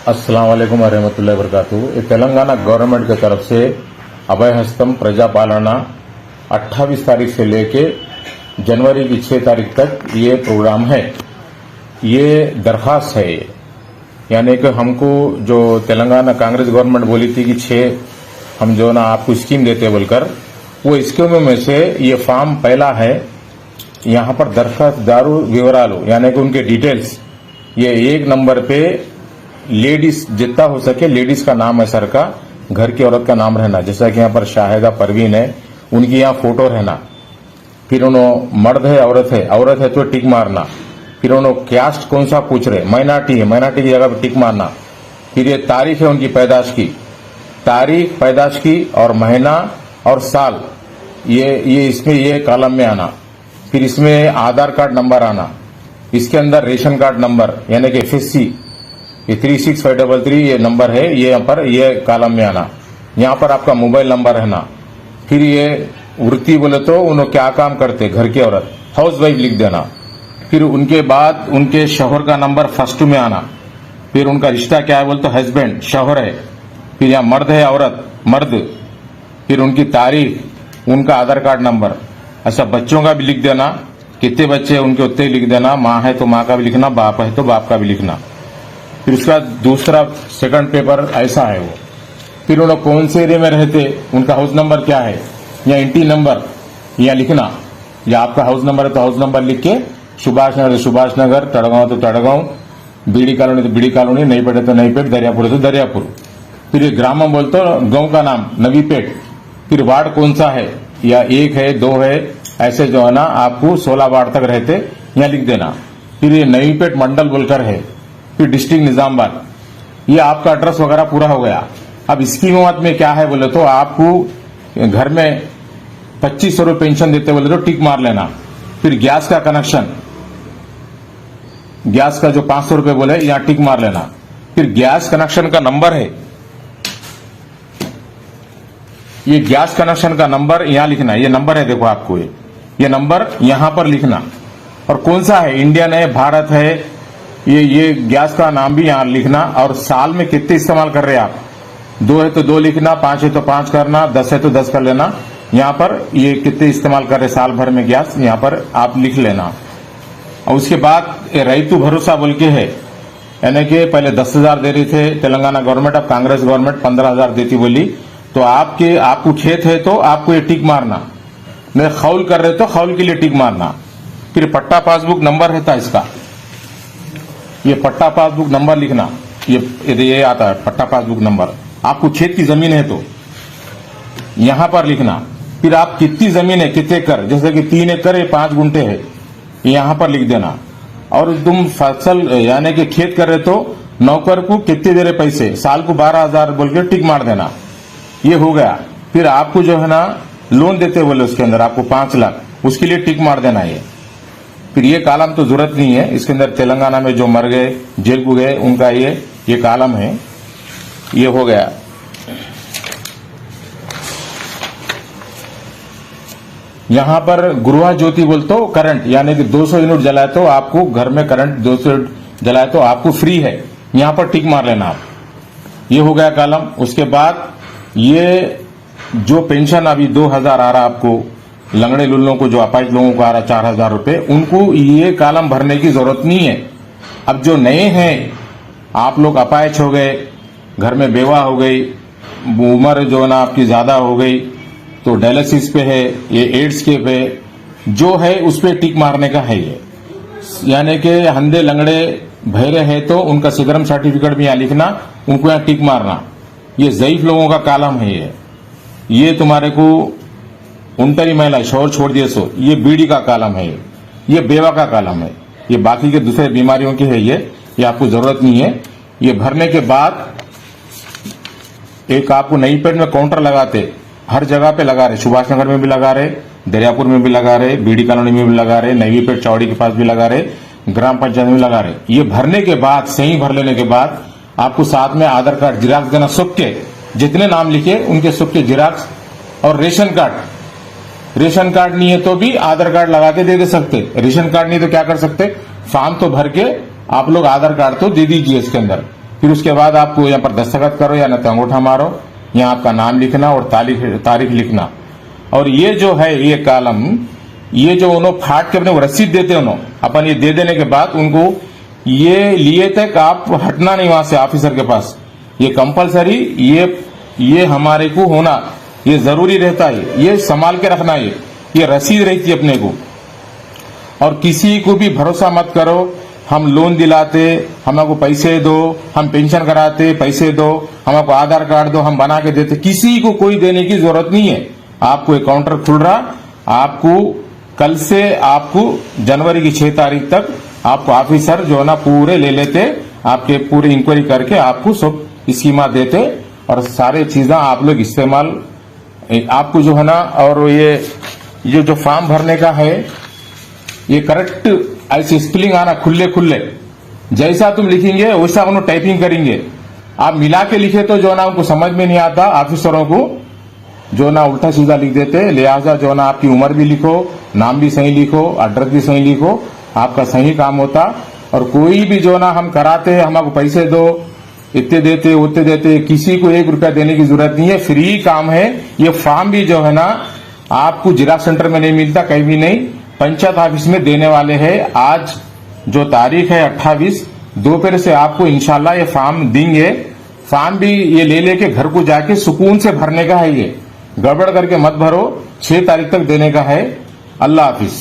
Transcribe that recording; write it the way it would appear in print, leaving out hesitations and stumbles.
अस्सलाम वालेकुम वरहमतुल्लाहि वबरकातुहू। तेलंगाना गवर्नमेंट की तरफ से अभय हस्तम प्रजापालना 28 तारीख से लेके जनवरी की 6 तारीख तक ये प्रोग्राम है। ये दरखास्त है, यानी कि हमको जो तेलंगाना कांग्रेस गवर्नमेंट बोली थी कि 6 हम जो ना आपको स्कीम देते बोलकर, वो स्कीमों में से ये फॉर्म पहला है। यहाँ पर दरखास्त दारू विवरालू यानी कि उनके डिटेल्स, ये 1 नंबर पे लेडीज जितना हो सके लेडीज का नाम है सर का, घर की औरत का नाम रहना, जैसा कि यहाँ पर शाहिदा परवीन है, उनकी यहाँ फोटो रहना। फिर उन्होंने मर्द है औरत है तो टिक मारना। फिर उन्होंने कास्ट कौन सा पूछ रहे, माइनॉरिटी है, माइनॉरिटी की जगह पर टिक मारना। फिर ये तारीख है उनकी पैदाश की, तारीख पैदाश की और महीना और साल, ये इसमें ये कॉलम में आना। फिर इसमें आधार कार्ड नंबर आना, इसके अंदर रेशन कार्ड नंबर यानी कि FSC, ये 36533 ये नंबर है, ये यहाँ पर ये कॉलम में आना। यहाँ पर आपका मोबाइल नंबर रहना। फिर ये वृत्ति बोले तो उन्होंने क्या काम करते, घर की औरत, हाउस वाइफ लिख देना। फिर उनके बाद उनके शौहर का नंबर फर्स्ट में आना। फिर उनका रिश्ता क्या है बोले तो हस्बैंड शौहर है। फिर यहाँ मर्द है औरत, मर्द। फिर उनकी तारीख, उनका आधार कार्ड नंबर। अच्छा, बच्चों का भी लिख देना, कितने बच्चे हैं उनके उतने ही लिख देना। माँ है तो माँ का भी लिखना, बाप है तो बाप का भी लिखना। फिर उसका दूसरा सेकंड पेपर ऐसा है वो। फिर उन्होंने कौन से एरिया में रहते, उनका हाउस नंबर क्या है या इंटी नंबर या लिखना, या आपका हाउस नंबर है तो हाउस नंबर लिख के, सुभाष नगर तो सुभाष नगर, तड़गांव तो तड़गांव, बीडी कॉलोनी तो बीडी कॉलोनी, नई पेट तो नई पेट, दरियापुर है तो दरियापुर। फिर ये ग्राम बोलते तो गांव का नाम नवीपेट। फिर वार्ड कौन सा है, या 1 है 2 है, ऐसे जो है ना आपको 16 वार्ड तक रहते यहाँ लिख देना। फिर ये नवीपेट मंडल बोलकर है। फिर डिस्ट्रिक्ट निजामाबाद, ये आपका एड्रेस वगैरह पूरा हो गया। अब स्कीम में क्या है बोले तो आपको घर में 2500 रुपये पेंशन देते बोले तो टिक मार लेना। फिर गैस का कनेक्शन, गैस का जो 500 रुपये बोले यहाँ टिक मार लेना। फिर गैस कनेक्शन का नंबर है, ये गैस कनेक्शन का नंबर यहाँ लिखना। ये नंबर है, देखो आपको ये नंबर यहाँ पर लिखना। और कौन सा है, इंडियन है, भारत है, ये गैस का नाम भी यहाँ लिखना। और साल में कितने इस्तेमाल कर रहे हैं आप, 2 है तो 2 लिखना, 5 है तो 5 करना, 10 है तो 10 कर लेना। यहाँ पर ये कितने इस्तेमाल कर रहे साल भर में गैस, यहाँ पर आप लिख लेना। और उसके बाद रईतु भरोसा बोल के है, यानी कि पहले 10,000 दे रही थे तेलंगाना गवर्नमेंट, अब कांग्रेस गवर्नमेंट 15,000 देती बोली। तो आपको खेत है तो आपको ये टिक मारना, नहीं खौल कर रहे तो खौल के लिए टिक मारना। फिर पट्टा पासबुक नंबर रहता है इसका, ये पट्टा पासबुक नंबर लिखना। ये आता है पट्टा पासबुक नंबर। आपको खेत की जमीन है तो यहां पर लिखना। फिर आप कितनी जमीन है, कितने एकड़, जैसे कि 3 एकड़ है, 5 गुंठे है, यहां पर लिख देना। और तुम फसल यानी कि खेत कर रहे तो नौकर को कितने दे रहे पैसे, साल को 12,000 बोल के टिक मार देना। ये हो गया। फिर आपको जो है ना लोन देते बोले उसके अंदर आपको 5 लाख, उसके लिए टिक मार देना ये। फिर ये कॉलम तो जरूरत नहीं है, इसके अंदर तेलंगाना में जो मर गए, जेल को गए, उनका ये कॉलम है। ये हो गया। यहां पर गृह ज्योति बोल तो करंट, यानी कि 200 यूनिट जलाए तो आपको घर में करंट 200 यूनिट जलाए तो आपको फ्री है, यहां पर टिक मार लेना आप। ये हो गया कॉलम। उसके बाद ये जो पेंशन अभी 2,000 आ रहा आपको, लंगड़े लुल्लों को, जो अपाहिज लोगों को आ रहा 4,000 रुपए, उनको ये कॉलम भरने की जरूरत नहीं है। अब जो नए हैं, आप लोग अपाहिज हो गए, घर में बेवा हो गई, उम्र जो है ना आपकी ज्यादा हो गई, तो डायलिसिस पे है, ये एड्स के पे जो है उस पे टिक मारने का है ये। यानी कि अंधे लंगड़े भैरे है तो उनका सिगरम सर्टिफिकेट भी यहाँ लिखना, उनको यहाँ टिक मारना। ये ज़ईफ लोगों का कॉलम है ये तुम्हारे को उनटरी महिला शोर छोड़ दिए सो, ये बीडी का कॉलम है, ये बेवा का कॉलम है, ये बाकी के दूसरे बीमारियों की है, ये आपको जरूरत नहीं है। ये भरने के बाद एक आपको नई पेट में काउंटर लगाते, हर जगह पे लगा रहे, सुभाष नगर में भी लगा रहे, दरियापुर में भी लगा रहे, बीडी कॉलोनी में भी लगा रहे, नवी पेट चौड़ी के पास भी लगा रहे, ग्राम पंचायत में लगा रहे। ये भरने के बाद, सही भर लेने के बाद आपको साथ में आधार कार्ड जिराक्स देना, सुख के जितने नाम लिखे उनके सुख के जिराक्स, और रेशन कार्ड नहीं है तो भी आधार कार्ड लगा के दे सकते। रेशन कार्ड नहीं तो क्या कर सकते, फॉर्म तो भर के आप लोग आधार कार्ड तो दे दीजिए इसके अंदर। फिर उसके बाद आपको यहाँ पर दस्तखत करो या न तो अंगूठा मारो, यहाँ आपका नाम लिखना और तारीख लिखना। और ये जो है ये कॉलम, ये जो उन्होंने फाट के अपने को रसीद देते उन्होंने अपन, ये दे देने के बाद उनको ये लिए तक आप हटना नहीं वहां से ऑफिसर के पास। ये कंपलसरी, ये हमारे को होना ये जरूरी रहता है, ये संभाल के रखना है, ये रसीद रहती है अपने को। और किसी को भी भरोसा मत करो, हम लोन दिलाते, हमको पैसे दो, हम पेंशन कराते, पैसे दो, हमको आधार कार्ड दो, हम बना के देते, किसी को कोई देने की जरूरत नहीं है। आपको एक काउंटर खुल रहा, आपको कल से आपको जनवरी की 6 तारीख तक आपको ऑफिसर जो है ना पूरे ले लेते, आपके पूरे इंक्वायरी करके आपको सब स्कीमा देते और सारे चीजें आप लोग इस्तेमाल आपको जो है ना। और ये जो फॉर्म भरने का है ये करेक्ट ऐसे स्पेलिंग आना, खुले खुले जैसा तुम लिखेंगे वैसा उन्होंने टाइपिंग करेंगे। आप मिला के लिखे तो जो ना उनको समझ में नहीं आता, ऑफिसरों को जो ना उल्टा सीधा लिख देते। लिहाजा जो ना आपकी उम्र भी लिखो, नाम भी सही लिखो, एड्रेस भी सही लिखो, आपका सही काम होता। और कोई भी जो ना हम कराते हैं, हमको पैसे दो, इतने देते उतने देते, किसी को 1 रुपया देने की जरूरत नहीं है, फ्री काम है। ये फॉर्म भी जो है ना आपको जिला सेंटर में नहीं मिलता, कहीं भी नहीं, पंचायत ऑफिस में देने वाले हैं। आज जो तारीख है 28 दोपहर से आपको इंशाल्लाह ये फॉर्म देंगे। फॉर्म भी ये ले लेके घर को जाके सुकून से भरने का है, ये गड़बड़ करके मत भरो, 6 तारीख तक देने का है। अल्लाह हाफिज।